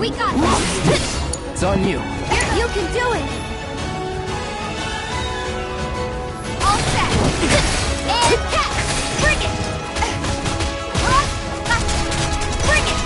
We got this! It's on you. You can do it! All set! And catch! Bring it! Bring it!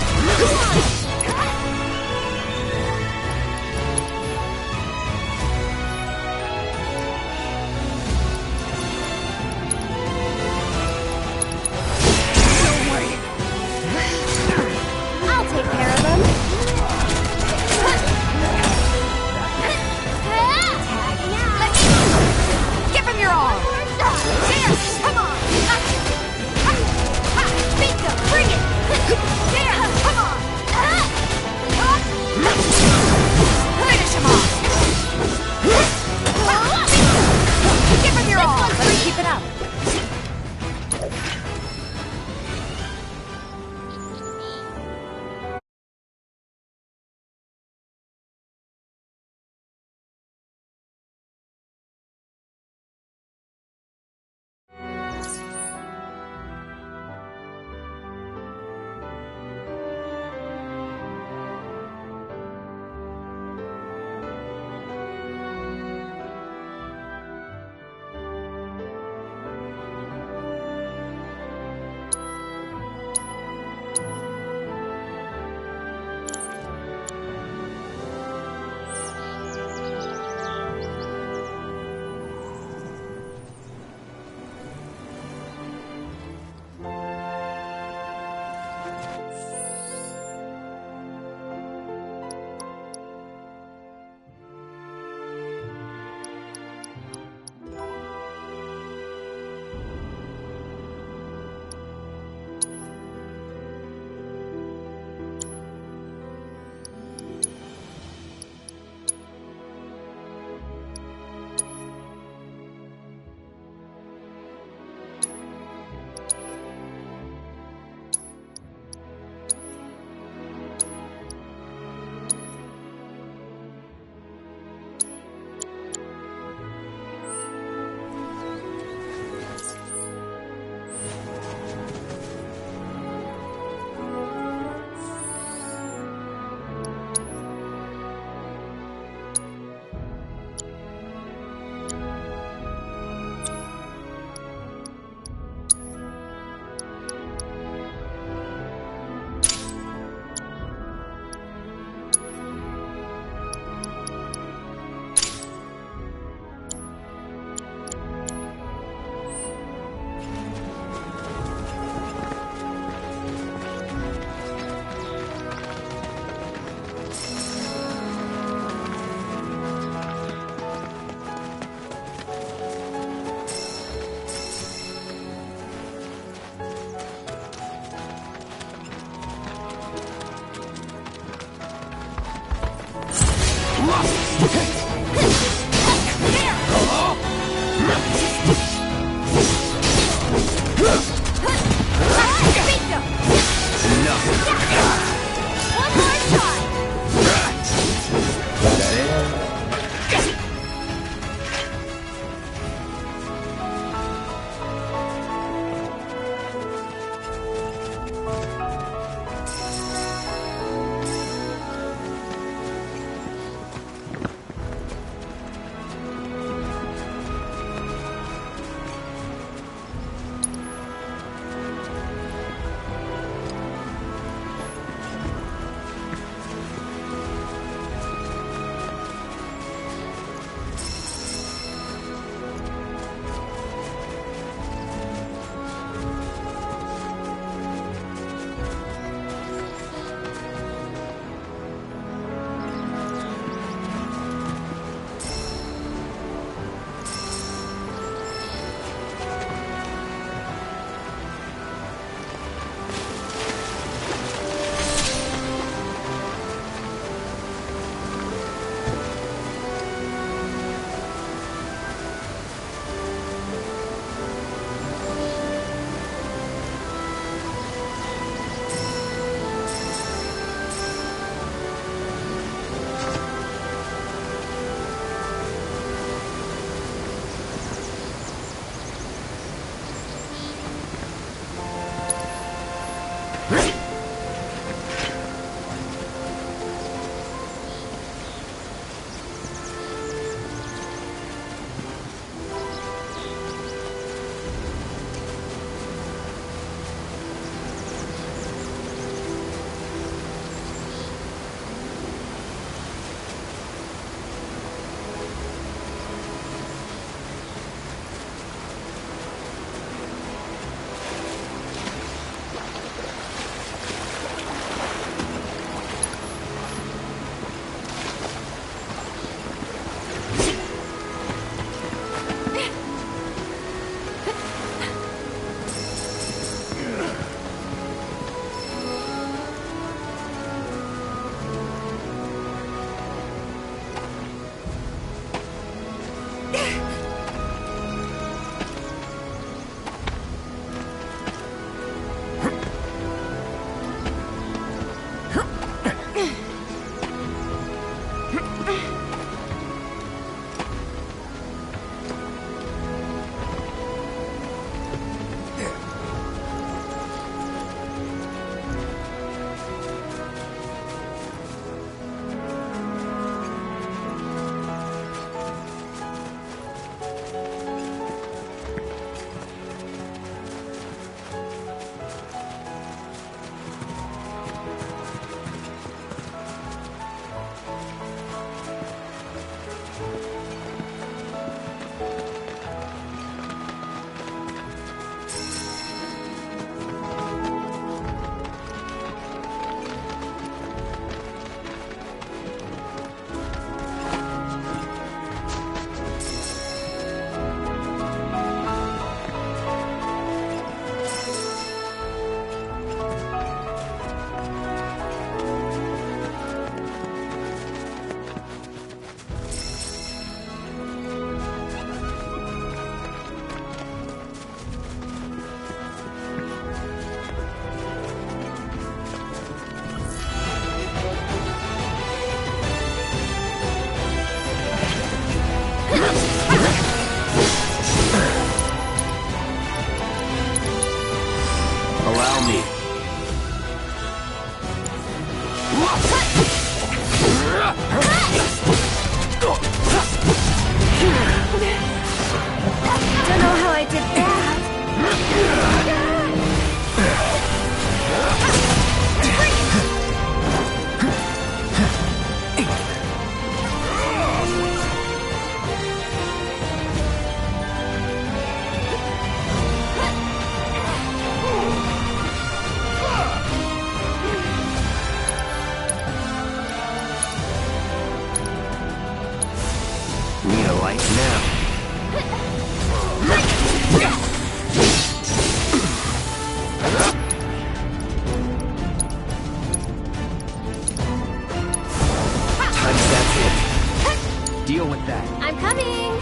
Come on! Don't know how I did that. Need a light now. Times that's it. Deal with that. I'm coming.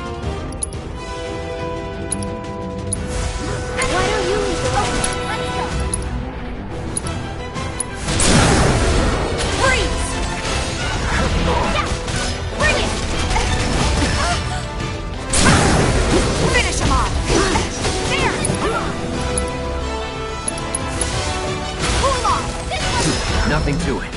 Why don't you lead the way? Let's go. Freeze! Yeah! Bring it! Finish him off! There! Come on! Pull him off! This one! Nothing to it.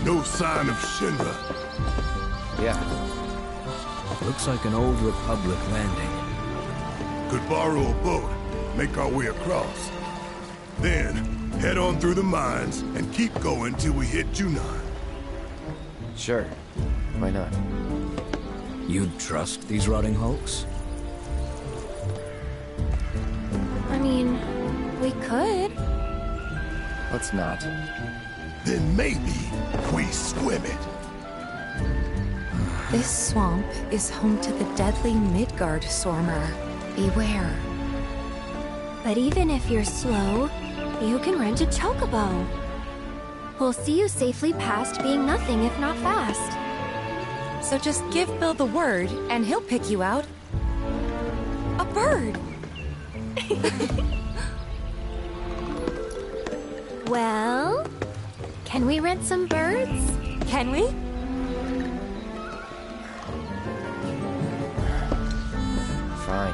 No sign of Shinra. Yeah. Looks like an old Republic landing. Could borrow a boat, make our way across. Then, head on through the mines and keep going till we hit Junon. Sure. Why not? You'd trust these rotting hulks? I mean, we could. Let's not. Then maybe we swim it. This swamp is home to the deadly Midgard Swarmer. Beware. But even if you're slow, you can rent a chocobo. We'll see you safely past being nothing if not fast. So just give Bill the word, and he'll pick you out. A bird! Well, can we rent some birds? Can we? Fine.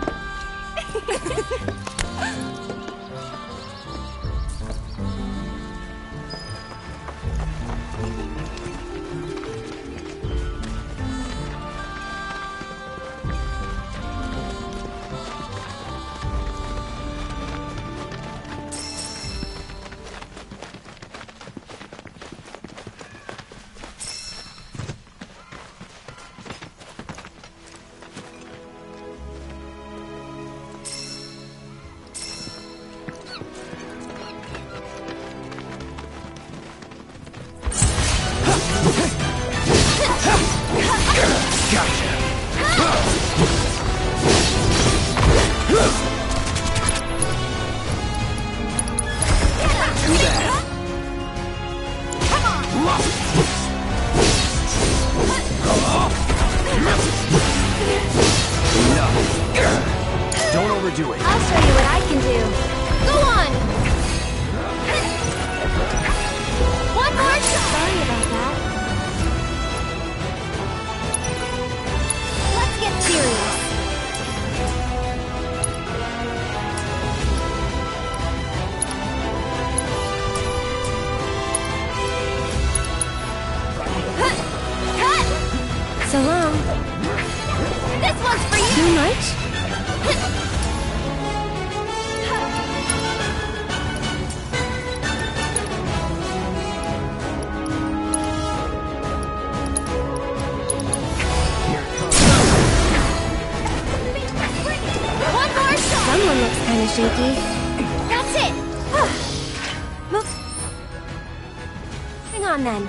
So long. This one's for you! Too much? One more shot! Someone looks kinda shaky. That's it! Move. Hang on then.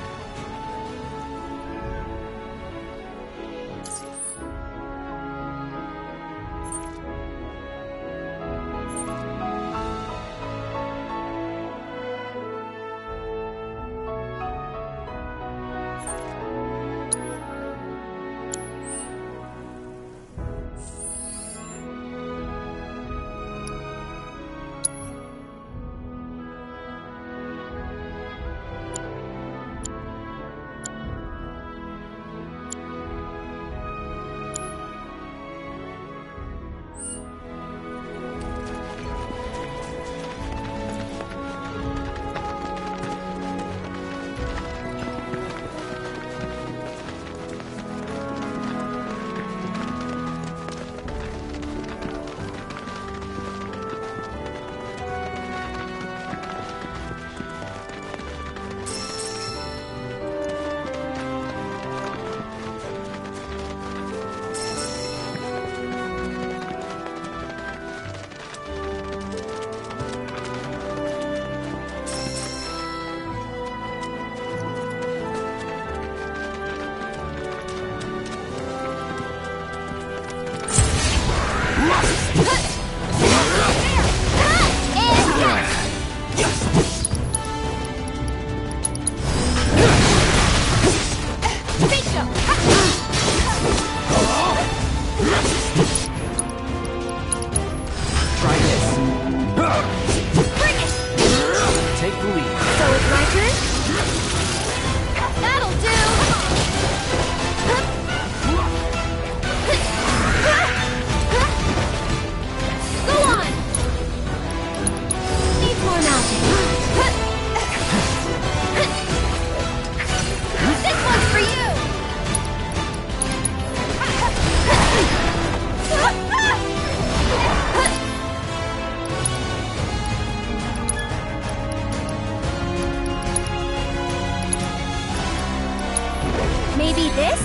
Maybe this?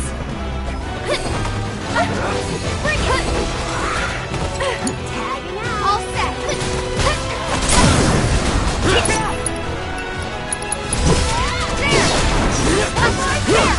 Bring it! Tagging out. All set. There! Here comes. Around.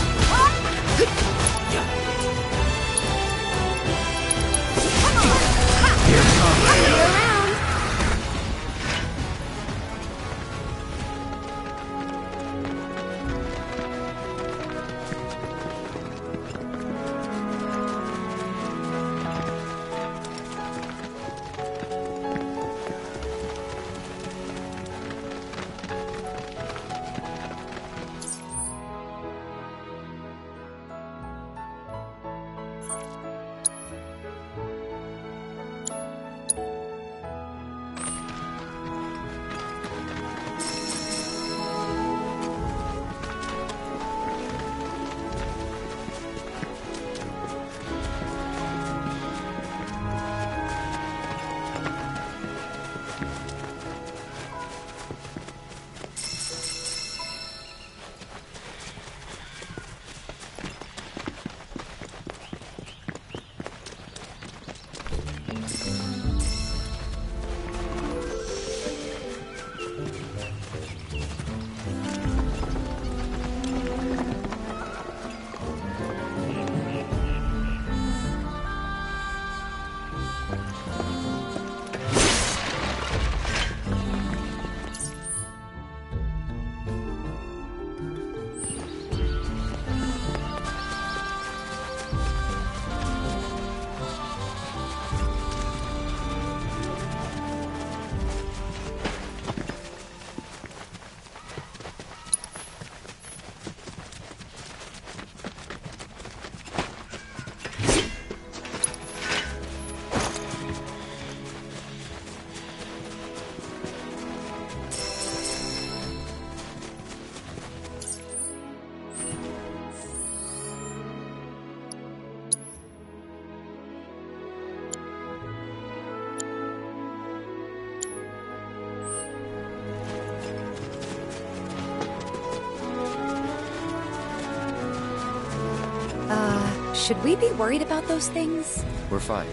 Should we be worried about those things? We're fine.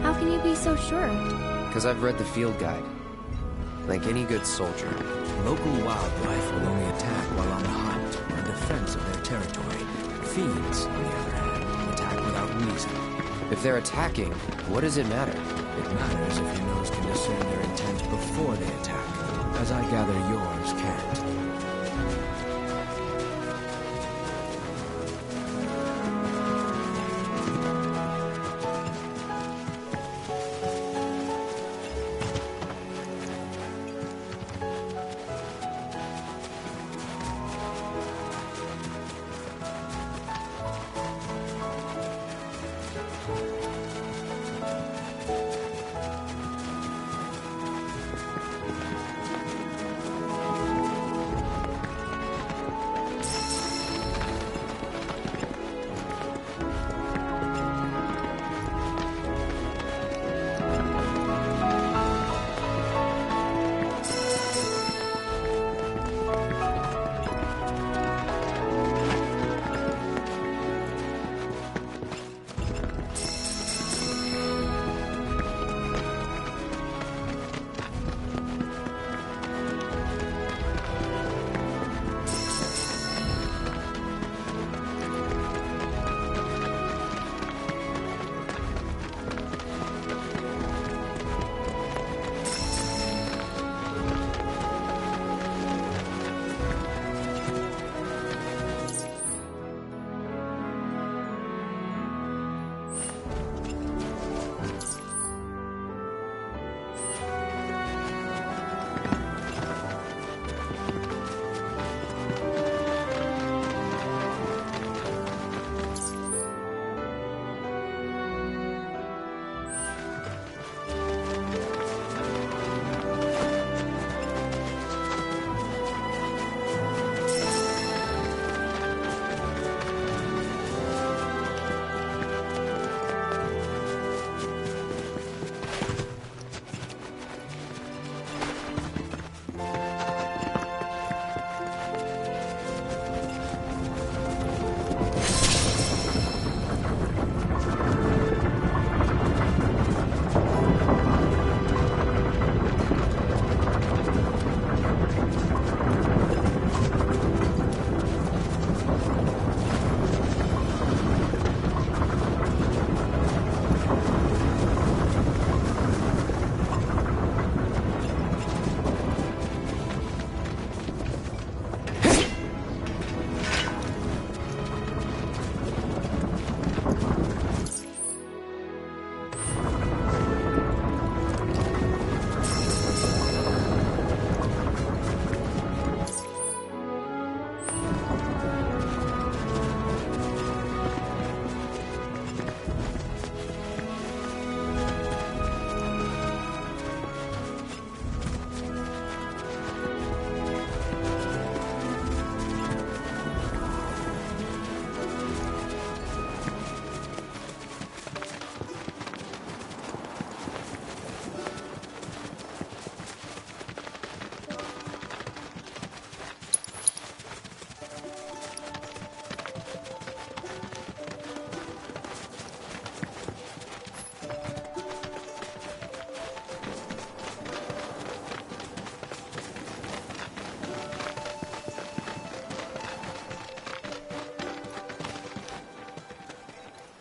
How can you be so sure? Because I've read the field guide. Like any good soldier. Local wildlife will only attack while on the hunt or in defense of their territory. Fiends, on the other hand, attack without reason. If they're attacking, what does it matter? It matters if your nose can discern their intent before they attack, as I gather yours can't.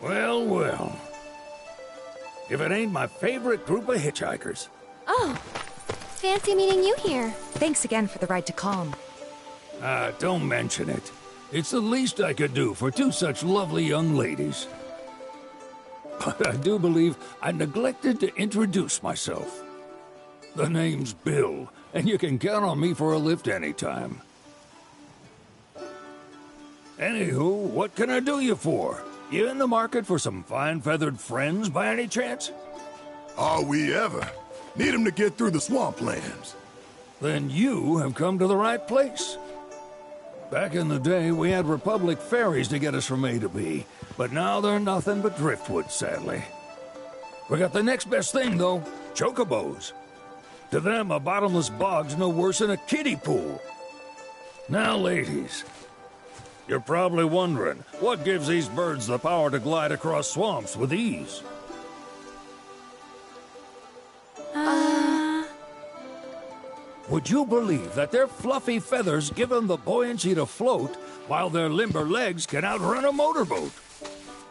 Well, well. If it ain't my favorite group of hitchhikers. Oh, fancy meeting you here. Thanks again for the ride to Calm. Don't mention it. It's the least I could do for two such lovely young ladies. But I do believe I neglected to introduce myself. The name's Bill, and you can count on me for a lift anytime. Anywho, what can I do you for? You in the market for some fine-feathered friends by any chance? Are we ever? Need 'em to get through the swamplands. Then you have come to the right place. Back in the day, we had Republic ferries to get us from A to B, but now they're nothing but driftwood, sadly. We got the next best thing, though, chocobos. To them, a bottomless bog's no worse than a kiddie pool. Now, ladies, You're probably wondering, what gives these birds the power to glide across swamps with ease? Would you believe that their fluffy feathers give them the buoyancy to float, while their limber legs can outrun a motorboat?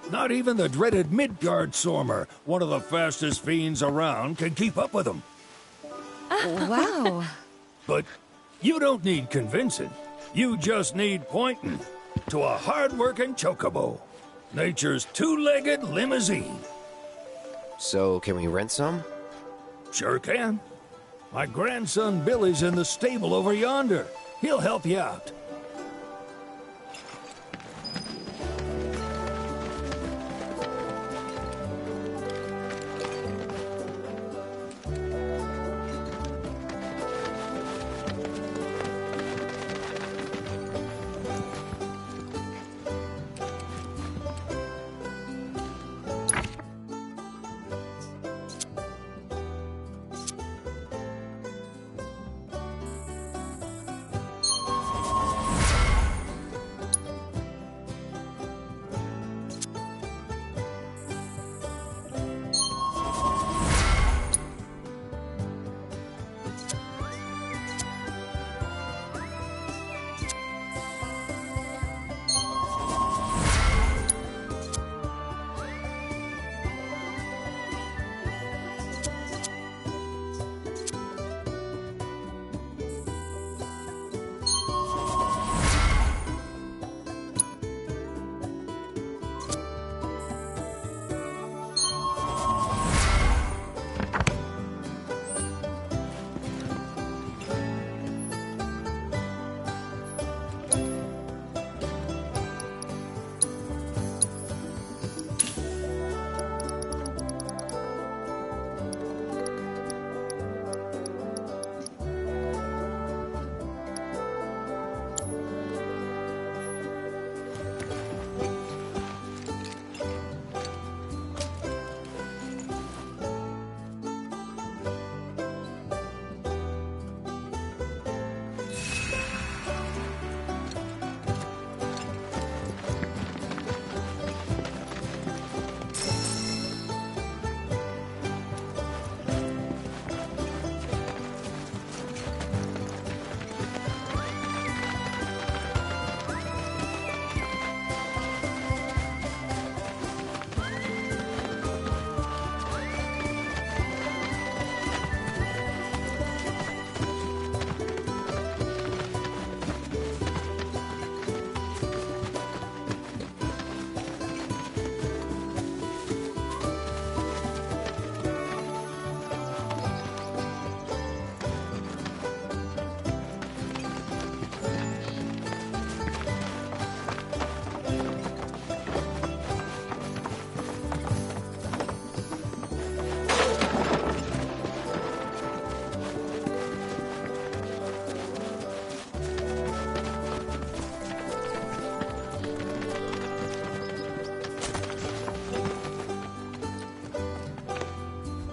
Not even the dreaded Midgard Sormer, one of the fastest fiends around, can keep up with them. Wow. But you don't need convincing. You just need pointing to a hard-working chocobo. Nature's two-legged limousine. So, can we rent some? Sure can. My grandson Billy's in the stable over yonder. He'll help you out.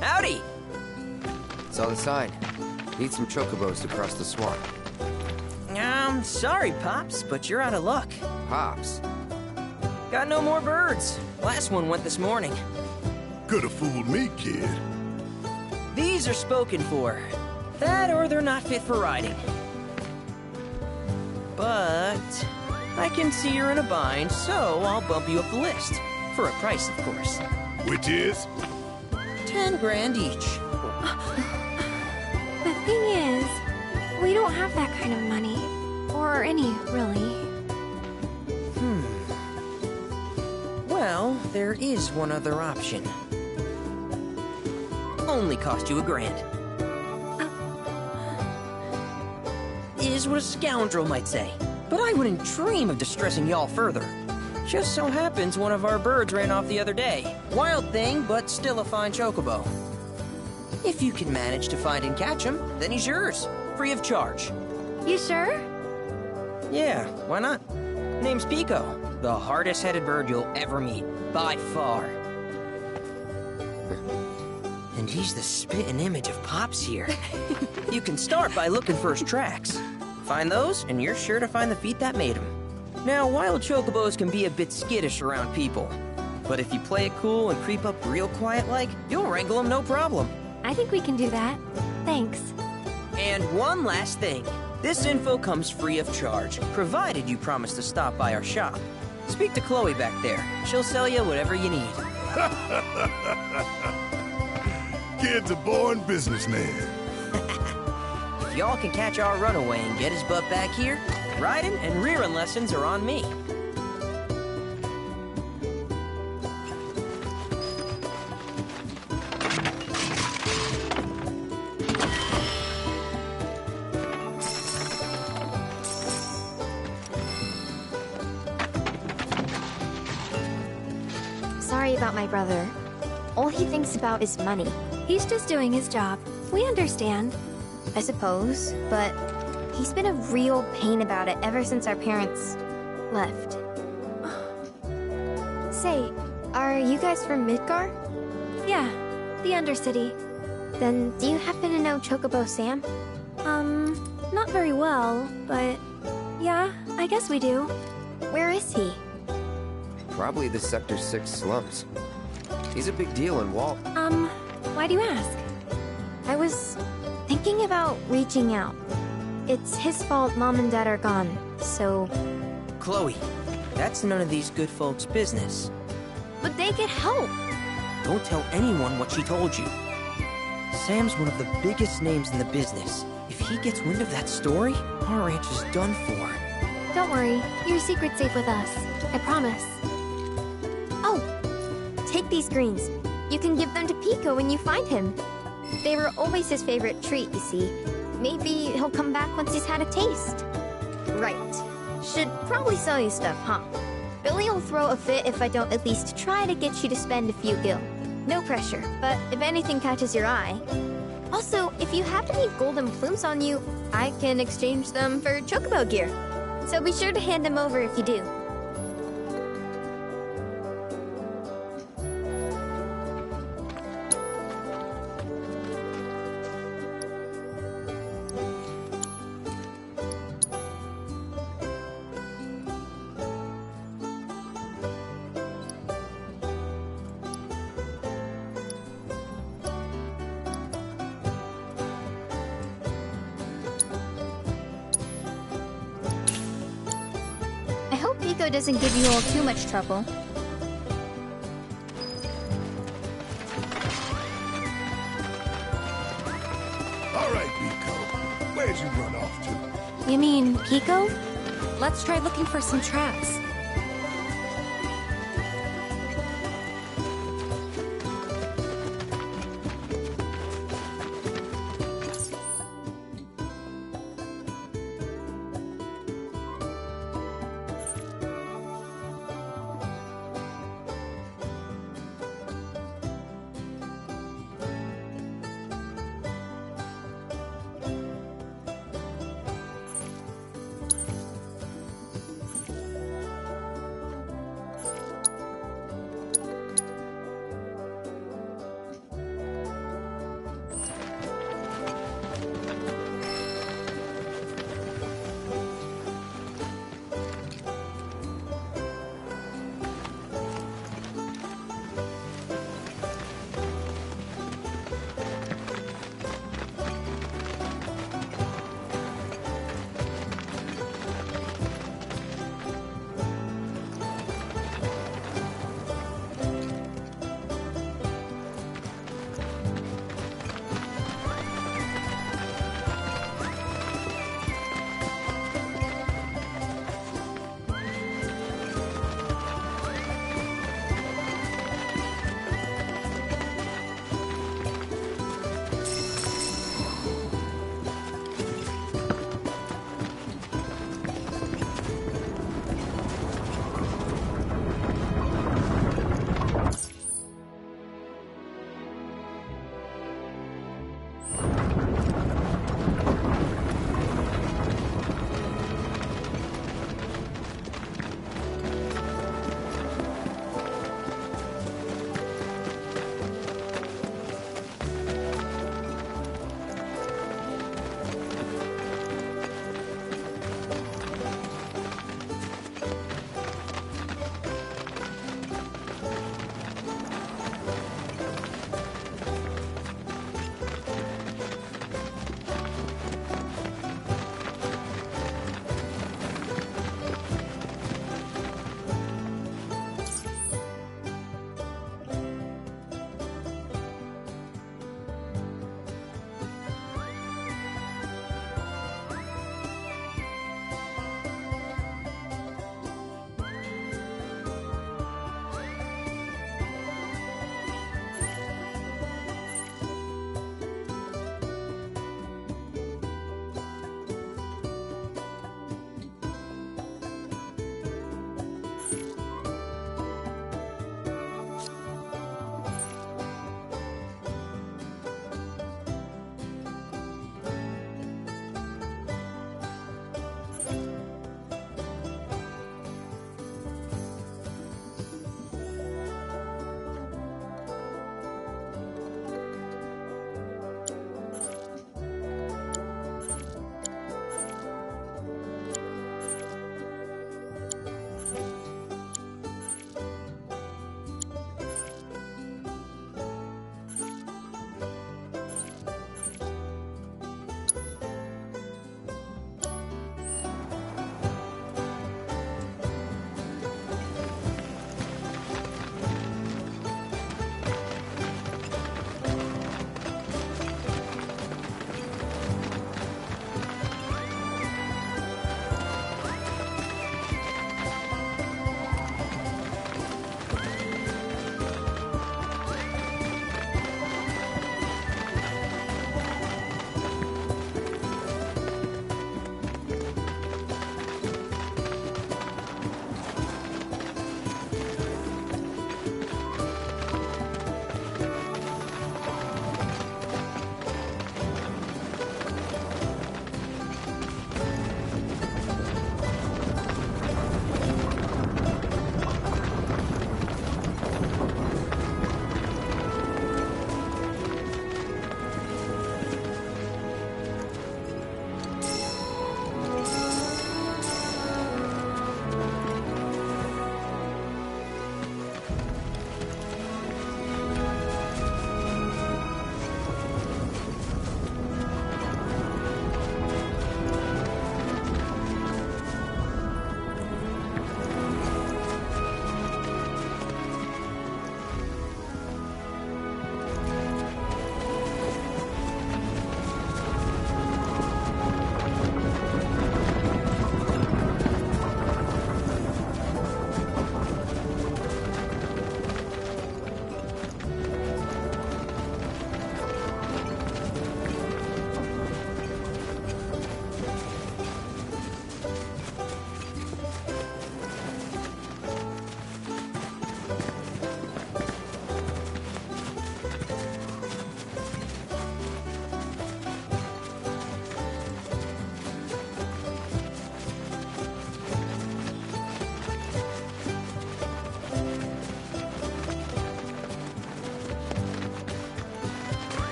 Howdy! Saw the sign. Need some chocobos to cross the swamp. Sorry, Pops, but you're out of luck. Pops. Got no more birds. Last one went this morning. Could've fooled me, kid. These are spoken for. That or they're not fit for riding. But I can see you're in a bind, so I'll bump you up the list. For a price, of course. Which is? 10 grand each. The thing is, we don't have that kind of money. Or any, really. Well, there is one other option. Only cost you $1,000. Is what a scoundrel might say. But I wouldn't dream of distressing y'all further. Just so happens one of our birds ran off the other day. Wild thing, but still a fine chocobo. If you can manage to find and catch him, then he's yours. Free of charge. You sure? Yeah, why not? Name's Pico. The hardest-headed bird you'll ever meet. By far. And he's the spitting image of Pops here. You can start by looking for his tracks. Find those, and you're sure to find the feet that made him. Now, wild chocobos can be a bit skittish around people. But if you play it cool and creep up real quiet-like, you'll wrangle them no problem. I think we can do that. Thanks. And one last thing. This info comes free of charge, provided you promise to stop by our shop. Speak to Chloe back there. She'll sell you whatever you need. Kid's a born businessman. If y'all can catch our runaway and get his butt back here, riding and rearing lessons are on me. Sorry about my brother. All he thinks about is money. He's just doing his job. We understand. I suppose, but he's been a real pain about it ever since our parents left. Say, are you guys from Midgar? Yeah, the Undercity. Then do you happen to know Chocobo Sam? Not very well, but yeah, I guess we do. Where is he? Probably the Sector 6 slums. He's a big deal in Walt. Why do you ask? I was thinking about reaching out. It's his fault Mom and Dad are gone, so... Chloe, that's none of these good folks' business. But they get help! Don't tell anyone what she told you. Sam's one of the biggest names in the business. If he gets wind of that story, our ranch is done for. Don't worry, your secret's safe with us. I promise. Oh! Take these greens. You can give them to Pico when you find him. They were always his favorite treat, you see. Maybe he'll come back once he's had a taste. Right. Should probably sell you stuff, huh? Billy will throw a fit if I don't at least try to get you to spend a few gil. No pressure, but if anything catches your eye... Also, if you have any golden plumes on you, I can exchange them for chocobo gear. So be sure to hand them over if you do. I hope Pico doesn't give you all too much trouble. All right, Pico. Where'd you run off to? You mean Pico? Let's try looking for some traps.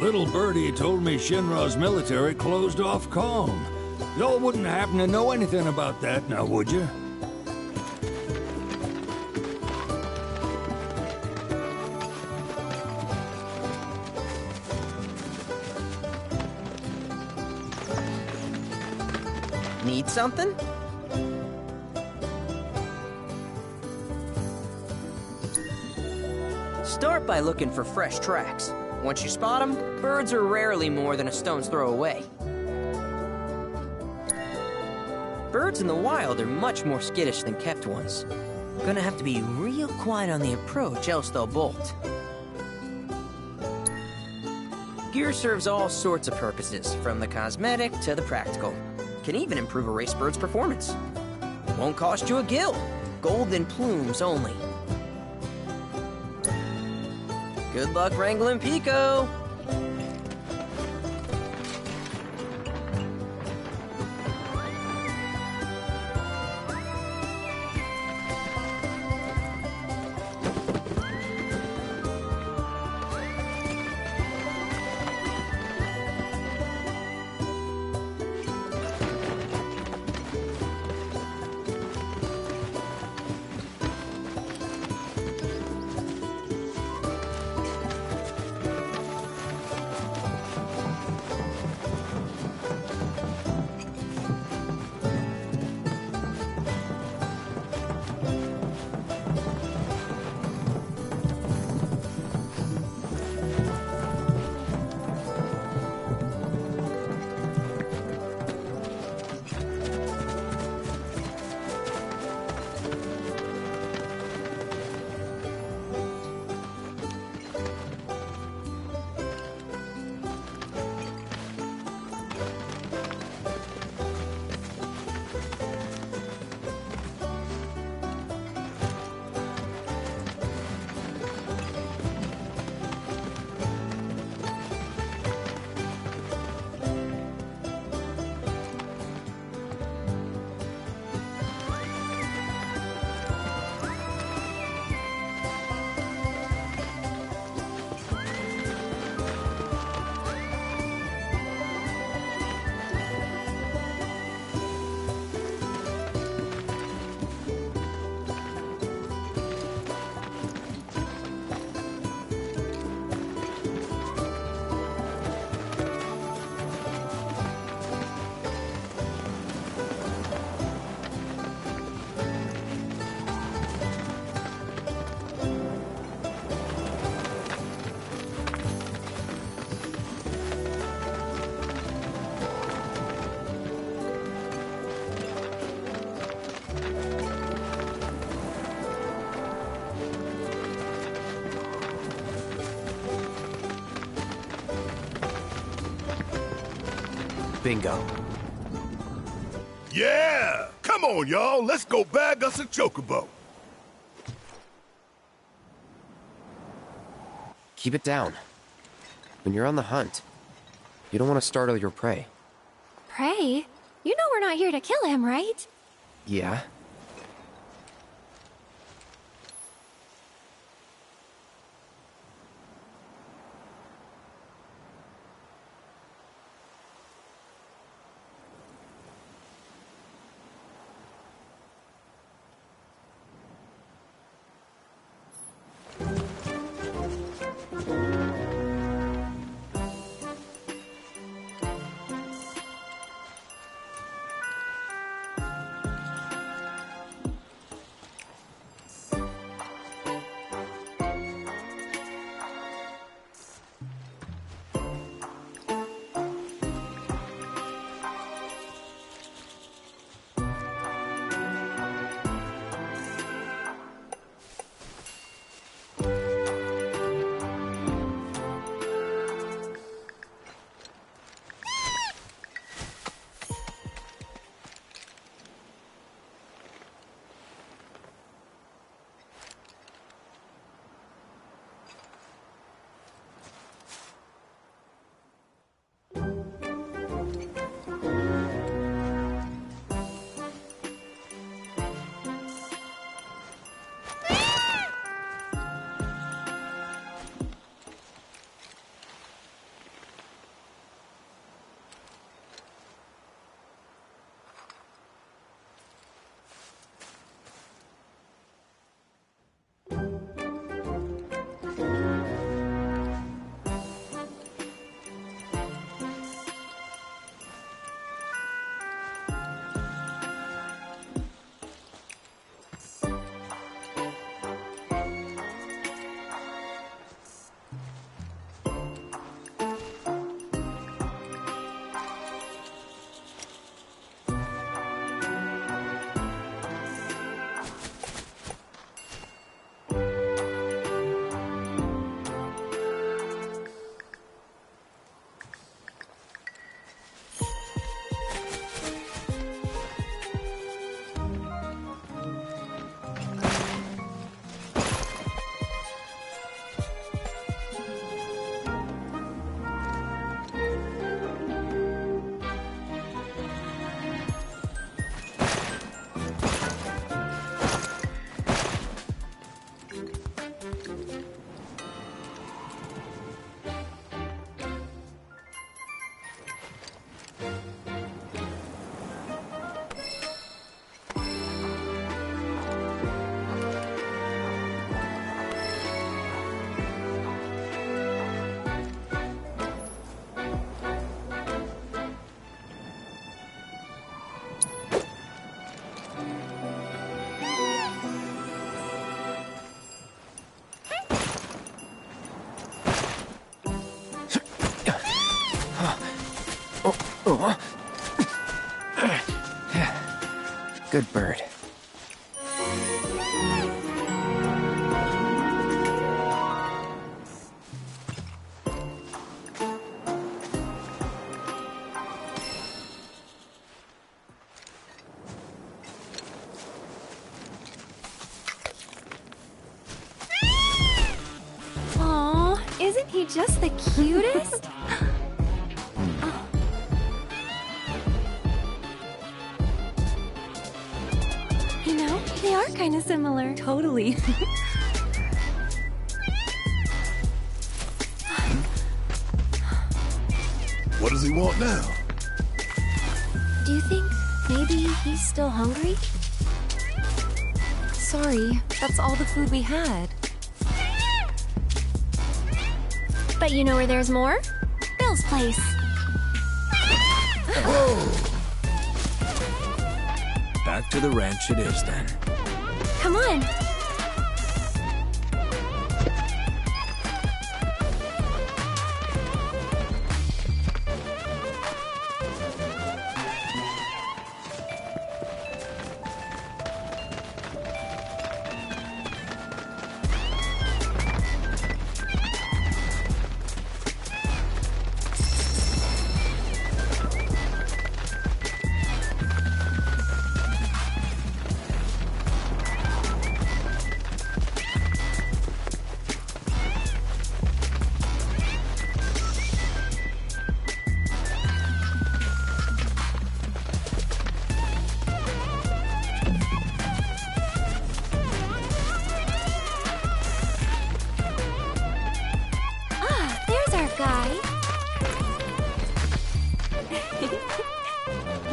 Little birdie told me Shinra's military closed off Calm. Y'all wouldn't happen to know anything about that now, would you? Need something? Start by looking for fresh tracks. Once you spot them, birds are rarely more than a stone's throw away. Birds in the wild are much more skittish than kept ones. Gonna have to be real quiet on the approach, else they'll bolt. Gear serves all sorts of purposes, from the cosmetic to the practical. Can even improve a race bird's performance. Won't cost you a gill. Golden plumes only. Good luck wrangling Pico. Bingo. Yeah! Come on, y'all. Let's go bag us a chocobo. Keep it down. When you're on the hunt, you don't want to startle your prey. Prey? You know we're not here to kill him, right? Yeah? Good bird. Aw, isn't he just the cutest? You know, they are kind of similar. Totally. What does he want now? Do you think maybe he's still hungry? Sorry, that's all the food we had. But you know where there's more? Bill's place. Back to the ranch it is then. Come on.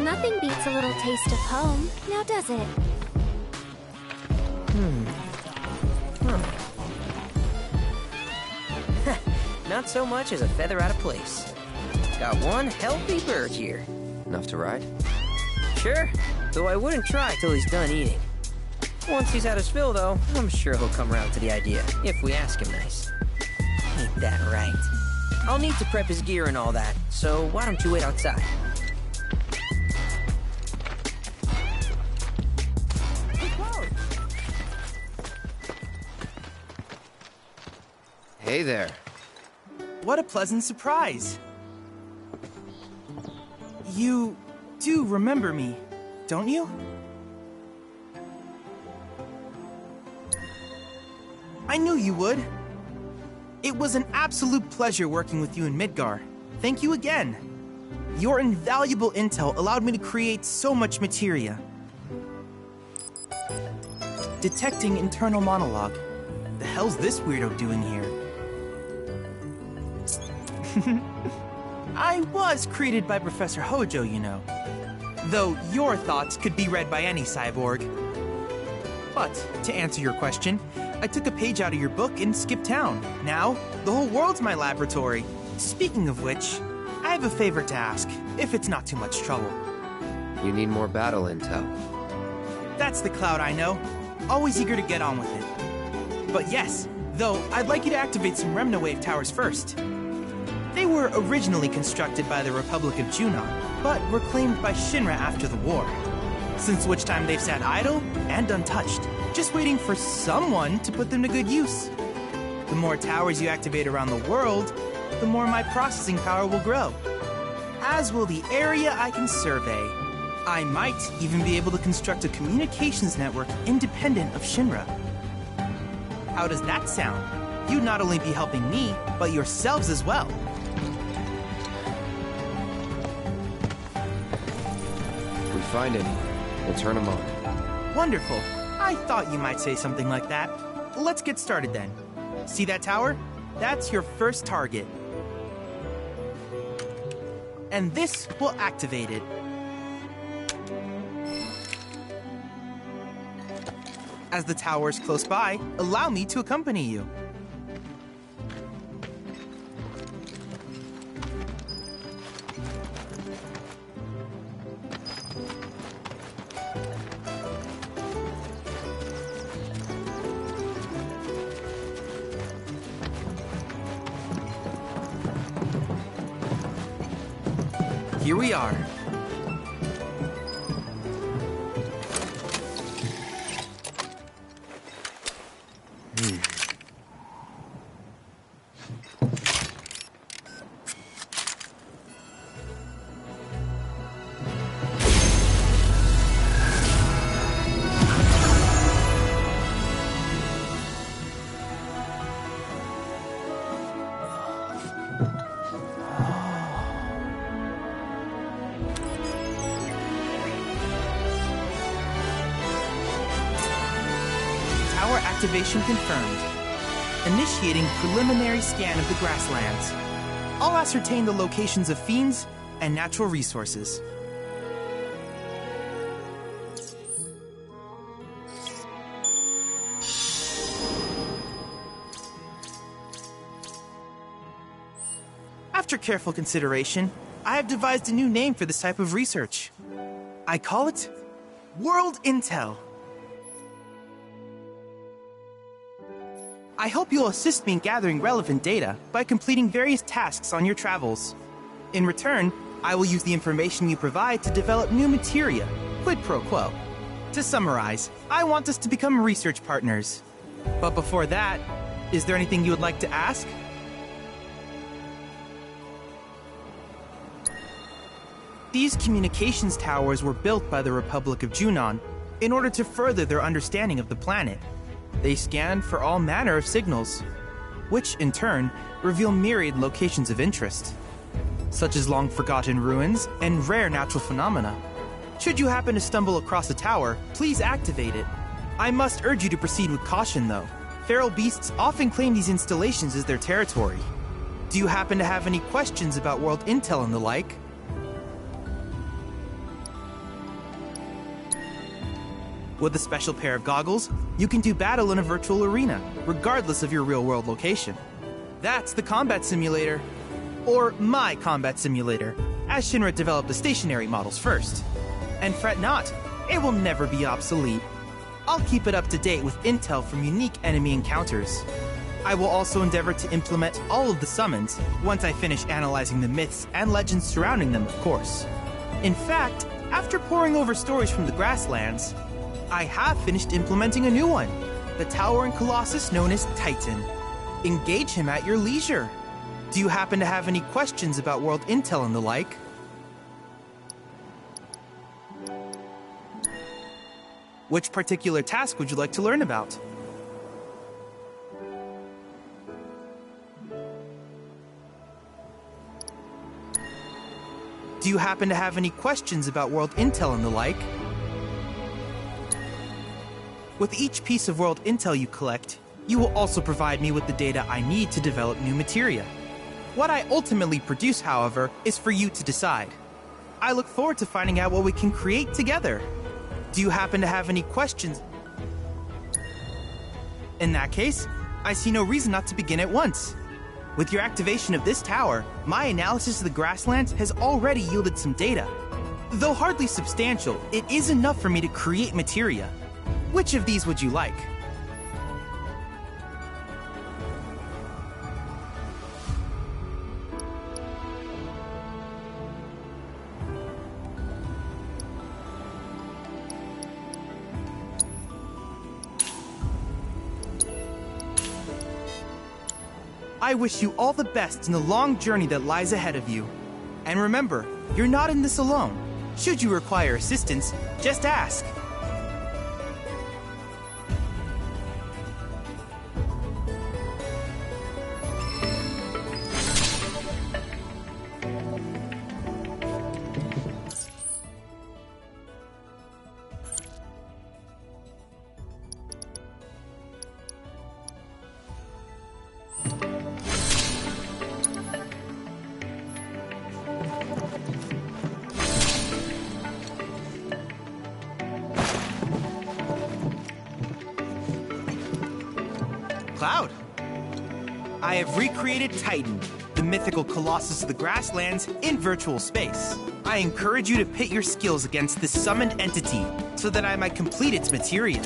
Nothing beats a little taste of home, now does it? Not so much as a feather out of place. Got one healthy bird here. Enough to ride? Sure, though I wouldn't try till he's done eating. Once he's had his fill, though, I'm sure he'll come around to the idea, if we ask him nice. Ain't that right? I'll need to prep his gear and all that, so why don't you wait outside? Hey there. What a pleasant surprise. You do remember me, don't you? I knew you would. It was an absolute pleasure working with you in Midgar. Thank you again. Your invaluable intel allowed me to create so much materia. Detecting internal monologue. The hell's this weirdo doing here? I was created by Professor Hojo, you know. Though your thoughts could be read by any cyborg. But, to answer your question, I took a page out of your book and skipped town. Now, the whole world's my laboratory. Speaking of which, I have a favor to ask, if it's not too much trouble. You need more battle intel. That's the Cloud I know. Always eager to get on with it. But yes, though, I'd like you to activate some Remnawave towers first. They were originally constructed by the Republic of Junon, but were claimed by Shinra after the war. Since which time they've sat idle and untouched, just waiting for someone to put them to good use. The more towers you activate around the world, the more my processing power will grow. As will the area I can survey. I might even be able to construct a communications network independent of Shinra. How does that sound? You'd not only be helping me, but yourselves as well. If we find any, we'll turn them on. Wonderful. I thought you might say something like that. Let's get started then. See that tower? That's your first target. And this will activate it. As the tower is close by, allow me to accompany you. here we are. Tower activation confirmed. Initiating preliminary scan of the grasslands. I'll ascertain the locations of fiends and natural resources. After careful consideration, I have devised a new name for this type of research. I call it World Intel. I hope you'll assist me in gathering relevant data by completing various tasks on your travels. In return, I will use the information you provide to develop new materia, quid pro quo. To summarize, I want us to become research partners. But before that, is there anything you would like to ask? These communications towers were built by the Republic of Junon in order to further their understanding of the planet. They scan for all manner of signals, which in turn reveal myriad locations of interest, such as long-forgotten ruins and rare natural phenomena. Should you happen to stumble across a tower, please activate it. I must urge you to proceed with caution, though. Feral beasts often claim these installations as their territory. Do you happen to have any questions about world intel and the like? With a special pair of goggles, you can do battle in a virtual arena, regardless of your real-world location. That's the combat simulator. Or my combat simulator, as Shinra developed the stationary models first. And fret not, it will never be obsolete. I'll keep it up to date with intel from unique enemy encounters. I will also endeavor to implement all of the summons, once I finish analyzing the myths and legends surrounding them, of course. In fact, after poring over stories from the grasslands, I have finished implementing a new one, the towering colossus known as Titan. Engage him at your leisure. Do you happen to have any questions about world intel and the like? Which particular task would you like to learn about? Do you happen to have any questions about world intel and the like? With each piece of world intel you collect, you will also provide me with the data I need to develop new materia. What I ultimately produce, however, is for you to decide. I look forward to finding out what we can create together. Do you happen to have any questions? In that case, I see no reason not to begin at once. With your activation of this tower, my analysis of the grasslands has already yielded some data. Though hardly substantial, it is enough for me to create materia. Which of these would you like? I wish you all the best in the long journey that lies ahead of you. And remember, you're not in this alone. Should you require assistance, just ask. Cloud. I have recreated Titan, the mythical colossus of the grasslands, in virtual space. I encourage you to pit your skills against this summoned entity so that I might complete its materia.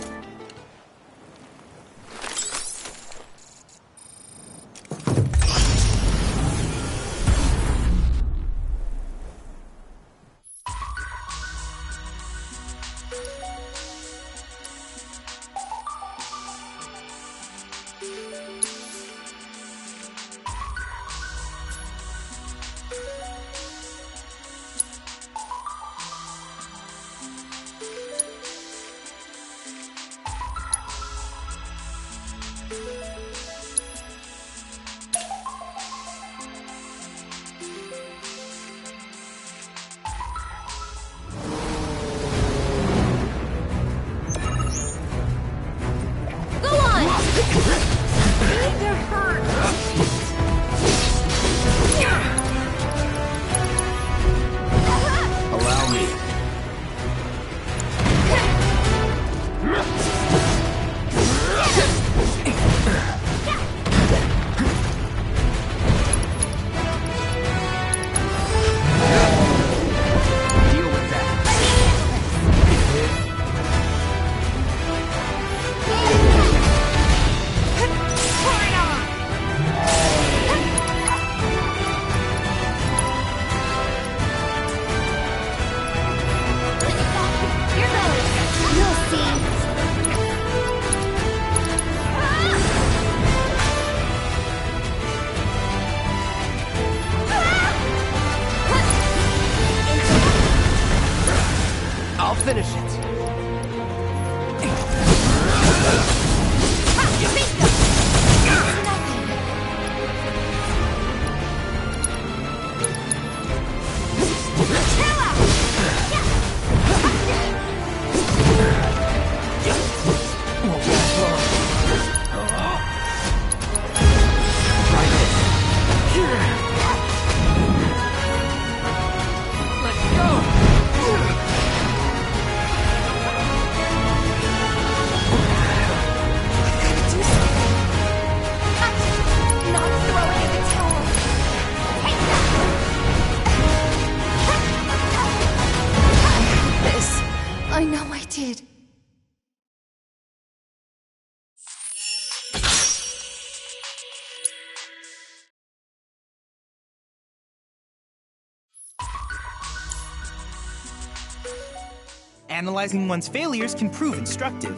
analyzing one's failures can prove instructive.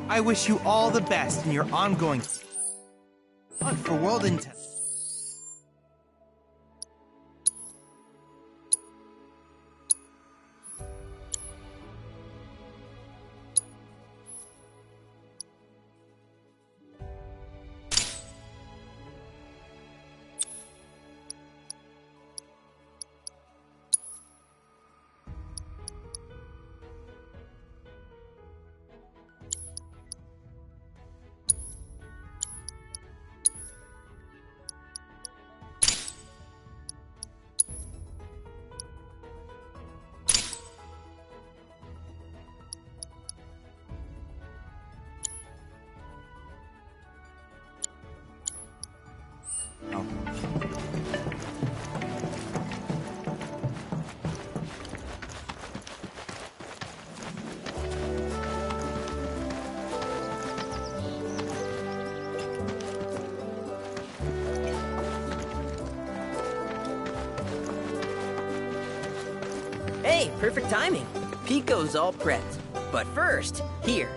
I wish you all the best in your ongoing hunt for world intel. Hey, perfect timing. Pico's all prepped. But first, here,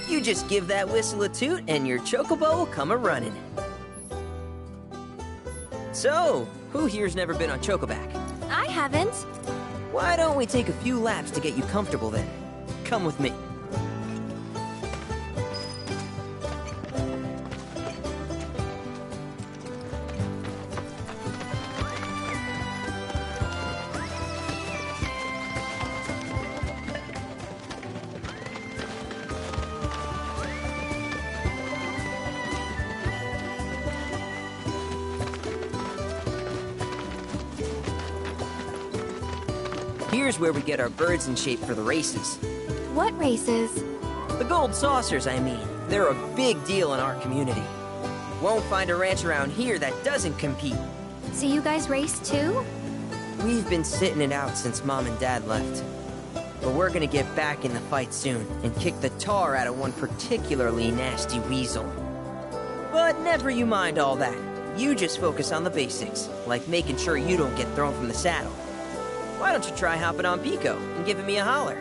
you just give that whistle a toot and your chocobo will come a-running. So, who here's never been on Chocoback? I haven't. Why don't we take a few laps to get you comfortable then? Come with me. Here's where we get our birds in shape for the races. What races? The gold saucers, I mean. They're a big deal in our community. Won't find a ranch around here that doesn't compete. So you guys race too? We've been sitting it out since Mom and Dad left. But we're gonna get back in the fight soon and kick the tar out of one particularly nasty weasel. But never you mind all that. You just focus on the basics, like making sure you don't get thrown from the saddle. Why don't you try hopping on Pico and giving me a holler?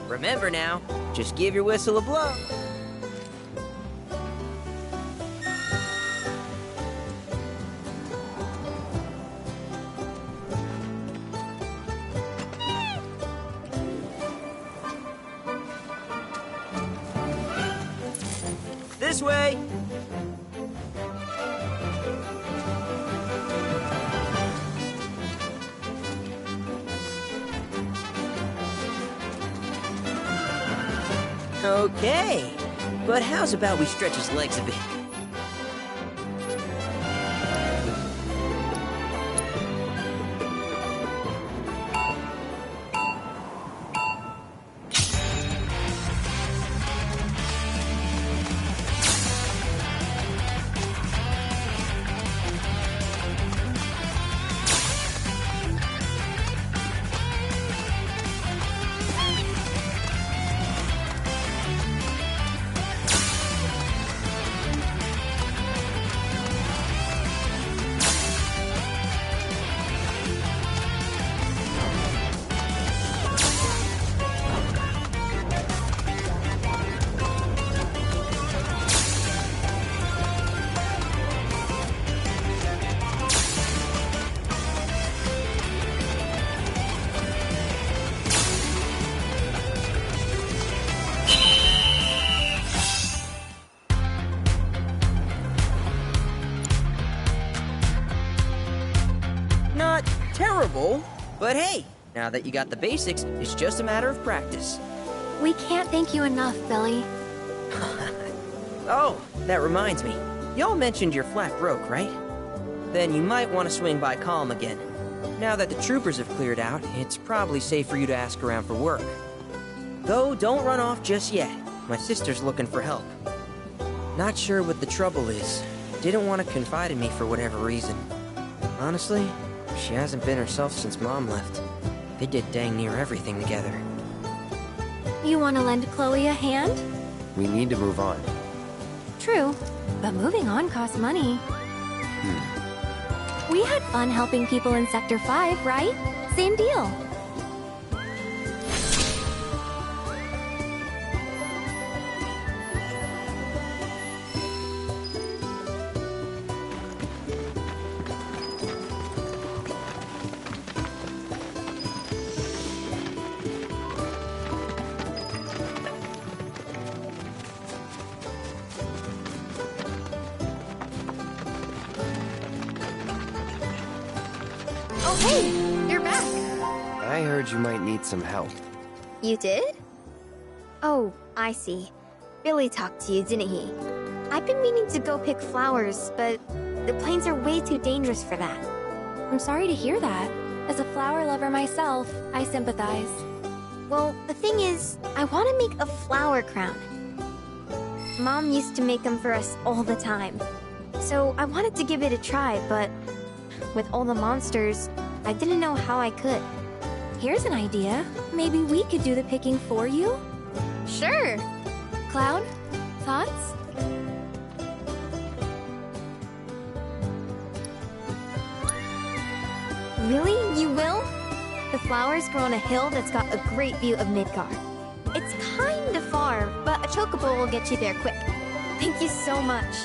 Remember now, just give your whistle a blow. This way! Okay, but how's about we stretch his legs a bit? Not terrible, but hey, now that you got the basics, it's just a matter of practice. We can't thank you enough, Billy. Oh, that reminds me. Y'all mentioned your flat broke, right? Then you might want to swing by Calm again. Now that the troopers have cleared out, it's probably safe for you to ask around for work. Though, don't run off just yet. My sister's looking for help. Not sure what the trouble is. Didn't want to confide in me for whatever reason. Honestly, she hasn't been herself since Mom left. They did dang near everything together. You want to lend Chloe a hand? We need to move on. True. But moving on costs money. We had fun helping people in Sector 5, right? Same deal. Oh, hey! You're back! I heard you might need some help. You did? Oh, I see. Billy talked to you, didn't he? I've been meaning to go pick flowers, but the plains are way too dangerous for that. I'm sorry to hear that. As a flower lover myself, I sympathize. Well, the thing is, I want to make a flower crown. Mom used to make them for us all the time. So I wanted to give it a try, but with all the monsters, I didn't know how I could. Here's an idea. Maybe we could do the picking for you? Sure. Cloud, thoughts? Really? You will? The flowers grow on a hill that's got a great view of Midgar. It's kinda far, but a chocobo will get you there quick. Thank you so much.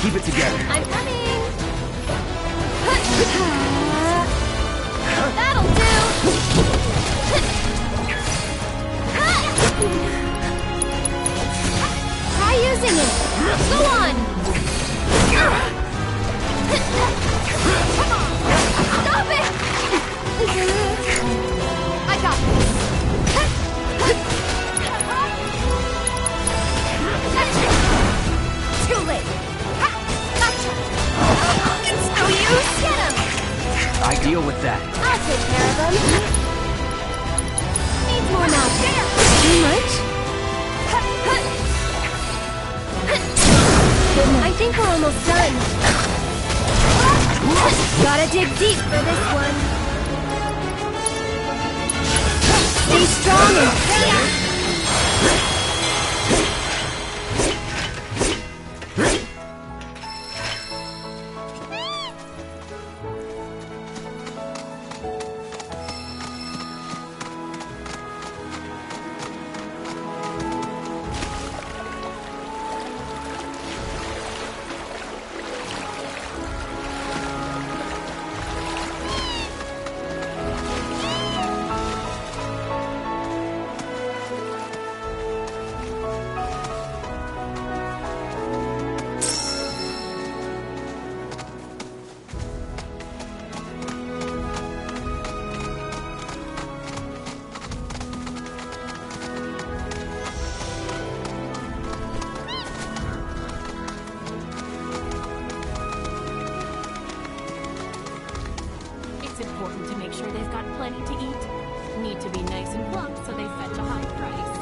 Keep it together. I'm coming! That'll do! Try using it! Go on! Stop it! I got this! Too late! It's no use! Get him! I deal with that. I'll take care of them. Needs more magic. Too much? I think we're almost done. Gotta dig deep for this one. Stay strong and stay out. It's important to make sure they've got plenty to eat. Need to be nice and plump so they fetch a high price.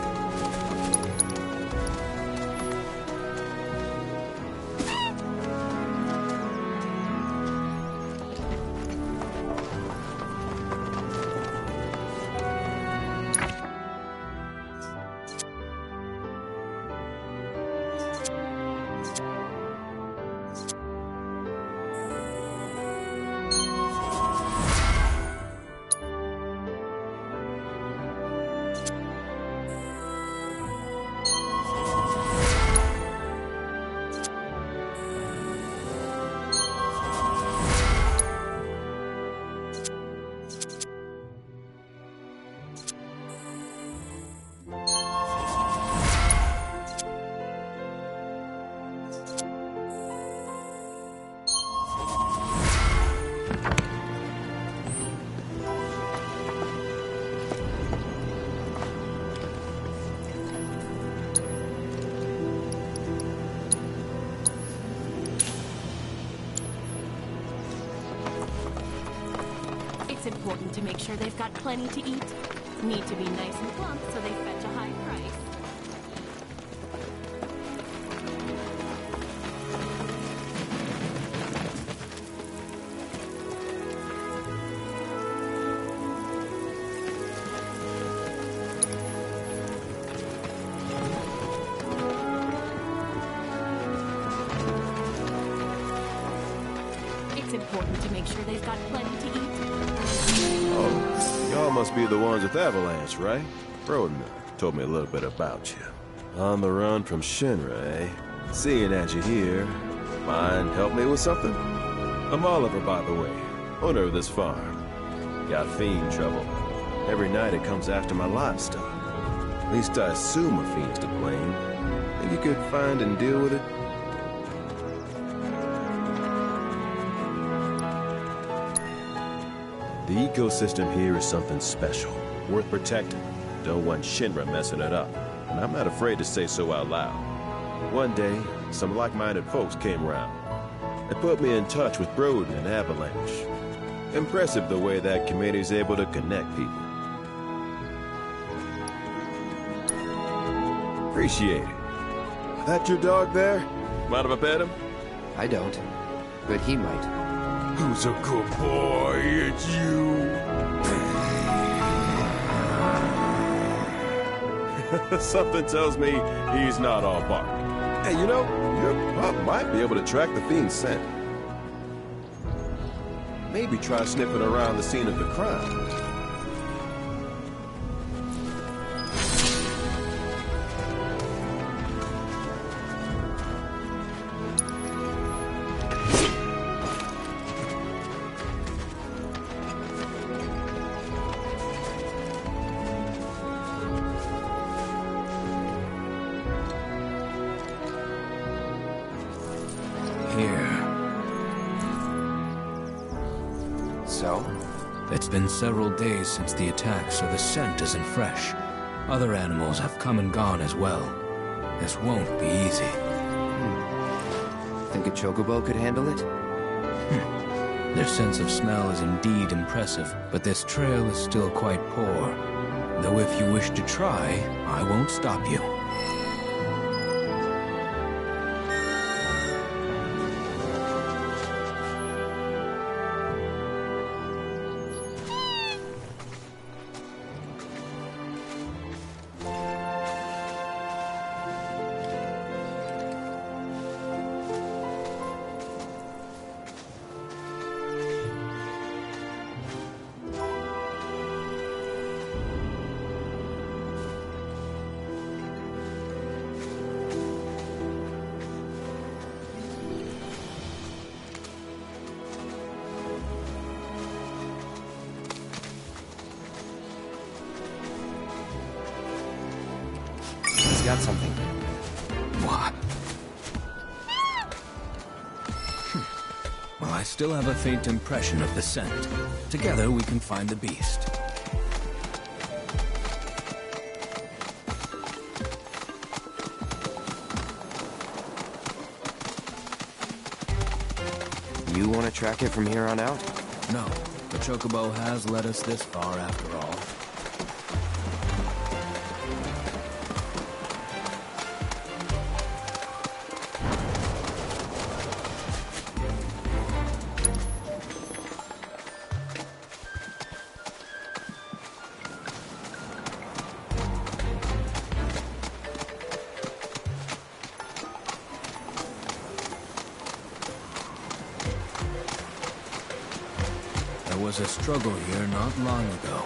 It's important to make sure they've got plenty to eat. Need to be nice and plump so they fetch a high price. It's important to make sure they've got plenty to eat. Oh, y'all must be the ones with Avalanche, right? Broden told me a little bit about you. On the run from Shinra, eh? Seeing as you're here, mind help me with something? I'm Oliver, by the way, owner of this farm. Got fiend trouble. Every night it comes after my livestock. At least I assume a fiend's to blame. Think you could find and deal with it? The ecosystem here is something special, worth protecting. Don't want Shinra messing it up, and I'm not afraid to say so out loud. One day, some like-minded folks came around. They put me in touch with Broden and Avalanche. Impressive the way that committee's able to connect people. Appreciate it. That your dog there? Mind if I pet him? I don't, but he might. Who's a good boy? It's you. Something tells me he's not all bark. Hey, you know, your pup might be able to track the fiend's scent. Maybe try sniffing around the scene of the crime. It's been several days since the attack, so the scent isn't fresh. Other animals have come and gone as well. This won't be easy. Think a chocobo could handle it? Their sense of smell is indeed impressive, but this trail is still quite poor. Though if you wish to try, I won't stop you. Got something. What? Well, I still have a faint impression of the scent. Together we can find the beast. You want to track it from here on out? No, the chocobo has led us this far after all. There was a struggle here not long ago.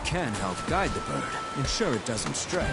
Can help guide the bird, ensure it doesn't stray.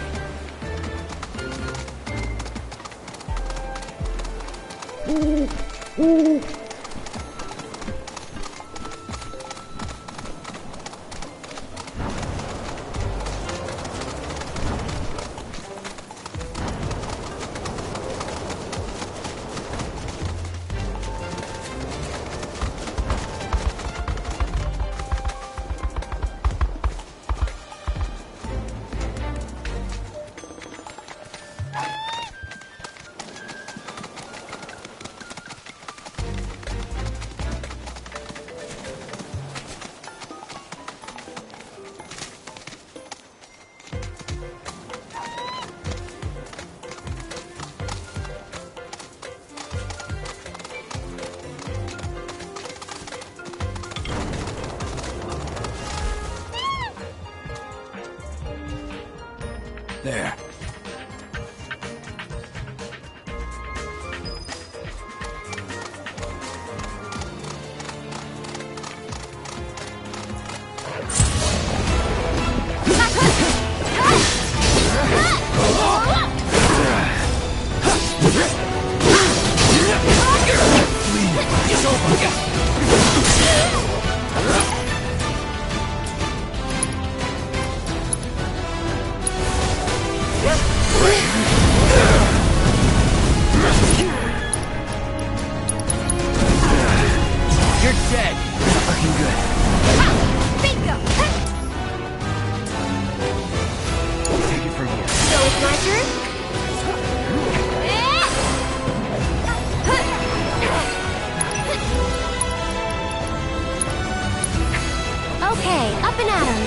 There. It's over. You're dead. Not looking good. Bingo! Take it from here. So it's my turn? Okay, up and at 'em.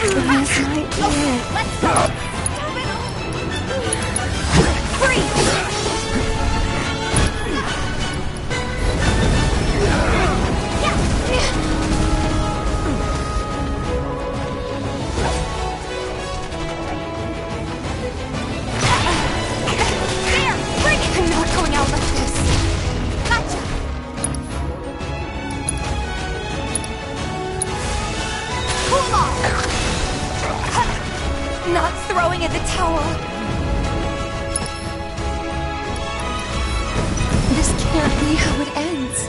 This might be it. Let's go! Freeze! There! Bring it! I'm not going out like this. Gotcha! Cool off! Not throwing in the towel. This can't be how it ends.